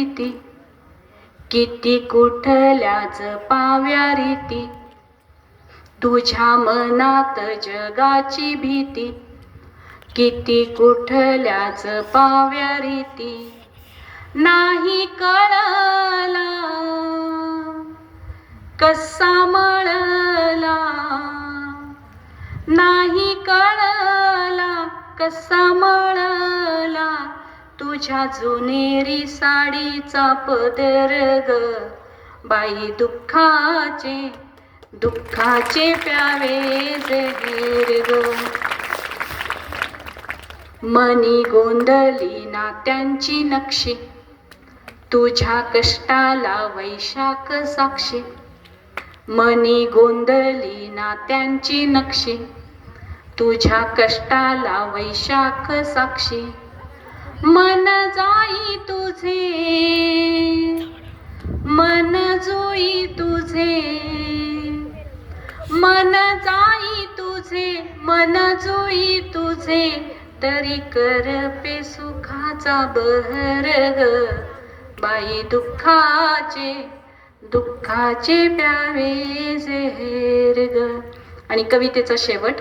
रीती किती कुठल्याच पाव्या रीती, तुझ्या मनात जगाची भीती. किती कुठल्याच पाव्या रीती, नाही कळला कसा मळला, नाही कळला कसा मळला तुझ्या जुनेरी साडीचा पदर ग. बाई दुःखाचे दुःखाचे प्यावे जहीर ग. मनी गोंधली नात्यांची नक्षी, तुझ्या कष्टाला वैशाख साक्षी. मनी गोंधली नात्यांची नक्षी, तुझ्या कष्टाला वैशाख साक्षी. मन जाई तुझे मन जोई तुझे, मन जाई तुझे मन जोई तुझे, तरी करपे सुखाचा बहर ग. बाई दुःखाचे दुःखाचे प्यावे जहर ग. आणि कवितेचा शेवट.